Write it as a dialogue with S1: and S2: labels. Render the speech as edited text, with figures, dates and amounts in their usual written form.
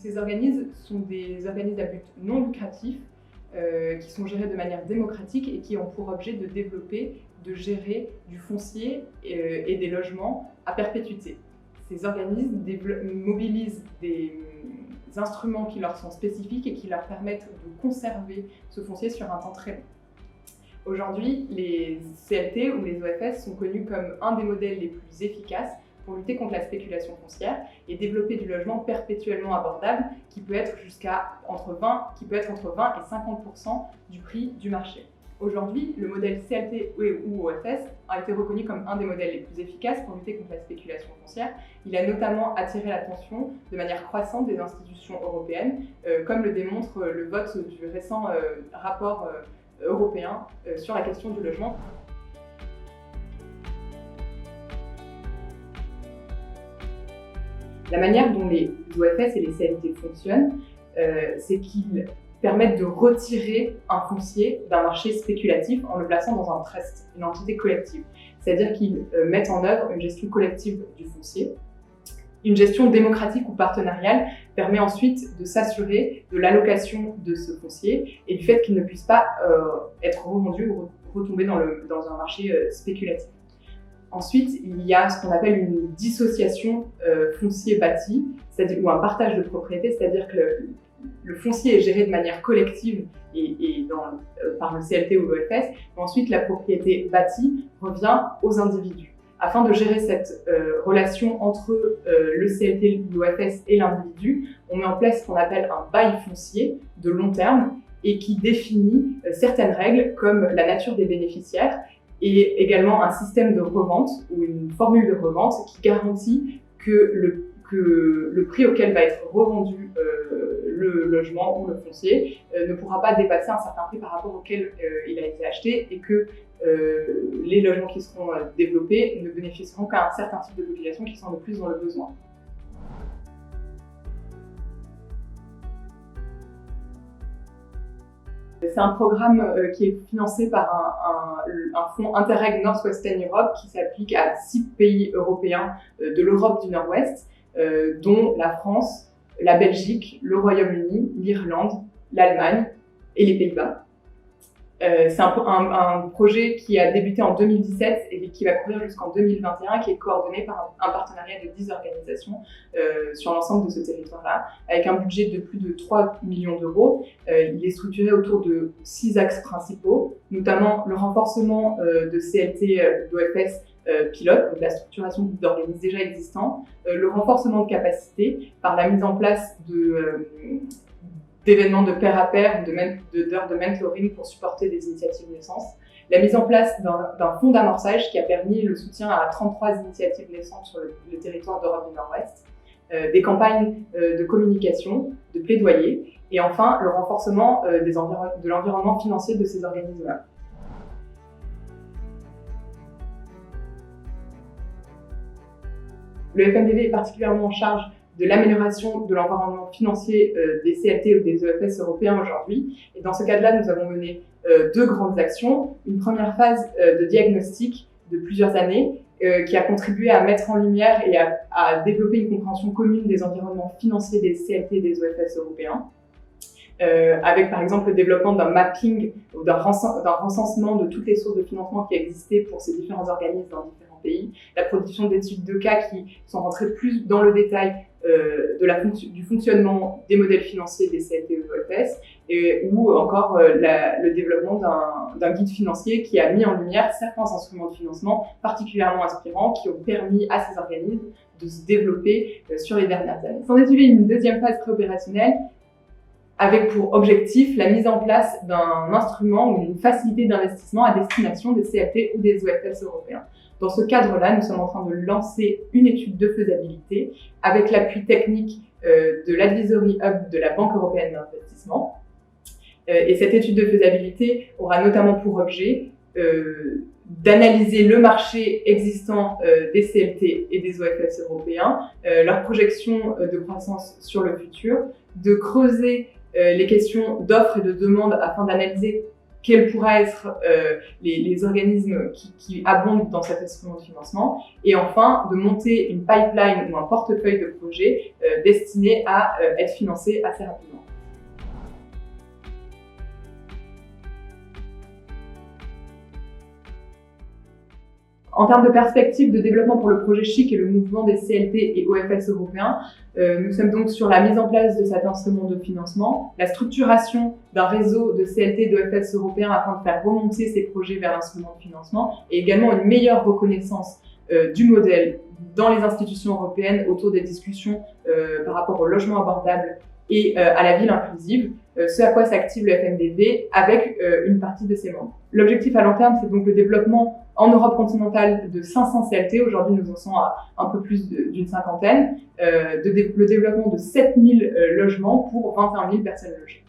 S1: Ces organismes sont des organismes à but non lucratif qui sont gérés de manière démocratique et qui ont pour objet de développer, de gérer du foncier et des logements à perpétuité. Ces organismes mobilisent des instruments qui leur sont spécifiques et qui leur permettent de conserver ce foncier sur un temps très long. Aujourd'hui, les CLT ou les OFS sont connus comme un des modèles les plus efficaces pour lutter contre la spéculation foncière et développer du logement perpétuellement abordable qui peut être entre 20 et 50% du prix du marché. Aujourd'hui, le modèle CLT ou OFS a été reconnu comme un des modèles les plus efficaces pour lutter contre la spéculation foncière. Il a notamment attiré l'attention de manière croissante des institutions européennes, comme le démontre le vote du récent rapport européen sur la question du logement. La manière dont les OFS et les CLT fonctionnent, c'est qu'ils permettent de retirer un foncier d'un marché spéculatif en le plaçant dans un trust, une entité collective. C'est-à-dire qu'ils mettent en œuvre une gestion collective du foncier. Une gestion démocratique ou partenariale permet ensuite de s'assurer de l'allocation de ce foncier et du fait qu'il ne puisse pas être revendu ou retomber dans un marché spéculatif. Ensuite, il y a ce qu'on appelle une dissociation foncier-bâti, ou un partage de propriété, c'est-à-dire que le foncier est géré de manière collective par le CLT ou l'OFS, mais ensuite la propriété bâtie revient aux individus. Afin de gérer cette relation entre le CLT, l'OFS et l'individu, on met en place ce qu'on appelle un bail foncier de long terme et qui définit certaines règles comme la nature des bénéficiaires et également un système de revente ou une formule de revente qui garantit que le prix auquel va être revendu le logement ou le foncier ne pourra pas dépasser un certain prix par rapport auquel il a été acheté et que les logements qui seront développés ne bénéficieront qu'à un certain type de population qui sont le plus dans le besoin. C'est un programme qui est financé par un fonds Interreg Northwestern Europe qui s'applique à 6 pays européens de l'Europe du Nord-Ouest, dont la France, la Belgique, le Royaume-Uni, l'Irlande, l'Allemagne et les Pays-Bas. C'est un projet qui a débuté en 2017 et qui va courir jusqu'en 2021, qui est coordonné par un partenariat de 10 organisations sur l'ensemble de ce territoire-là, avec un budget de plus de 3 millions d'euros. Il est structuré autour de 6 axes principaux, notamment le renforcement de CLT, d'OFS pilote, donc la structuration d'organismes déjà existants, le renforcement de capacités par la mise en place d'événements de pair à pair, d'heures de mentoring pour supporter des initiatives naissances, la mise en place d'un fonds d'amorçage qui a permis le soutien à 33 initiatives naissantes sur le territoire d'Europe du Nord-Ouest, des campagnes de communication, de plaidoyer, et enfin le renforcement de l'environnement financier de ces organismes-là. Le FNDV est particulièrement en charge de l'amélioration de l'environnement financier des CLT ou des EFS européens aujourd'hui. Et dans ce cadre-là, nous avons mené 2 grandes actions. Une première phase de diagnostic de plusieurs années qui a contribué à mettre en lumière et à développer une compréhension commune des environnements financiers des CLT et des EFS européens. Avec par exemple le développement d'un mapping ou d'un recensement de toutes les sources de financement qui existaient pour ces différents organismes dans différents pays, la production d'études de cas qui sont rentrées plus dans le détail du fonctionnement des modèles financiers des CLT et OFS, ou encore le développement d'un guide financier qui a mis en lumière certains instruments de financement particulièrement inspirants qui ont permis à ces organismes de se développer sur les dernières années. S'en est suivi une deuxième phase préopérationnelle avec pour objectif la mise en place d'un instrument ou d'une facilité d'investissement à destination des CLT ou des OFS européens. Dans ce cadre-là, nous sommes en train de lancer une étude de faisabilité avec l'appui technique de l'Advisory Hub de la Banque européenne d'investissement. Et cette étude de faisabilité aura notamment pour objet d'analyser le marché existant des CLT et des OFS européens, leurs projections de croissance sur le futur, de creuser les questions d'offres et de demande afin d'analyser quels pourraient être les organismes qui abondent dans cet instrument de financement, et enfin de monter une pipeline ou un portefeuille de projets destinés à être financés assez rapidement. En termes de perspective de développement pour le projet CHIC et le mouvement des CLT et OFS européens, nous sommes donc sur la mise en place de cet instrument de financement, la structuration d'un réseau de CLT et d'OFS européens afin de faire remonter ces projets vers l'instrument de financement, et également une meilleure reconnaissance du modèle dans les institutions européennes autour des discussions par rapport au logement abordable et à la ville inclusive, ce à quoi s'active le FNDV avec une partie de ses membres. L'objectif à long terme, c'est donc le développement en Europe continentale de 500 CLT, aujourd'hui nous en sommes à un peu plus d'une cinquantaine, le développement de 7000 logements pour 21 000 personnes logées.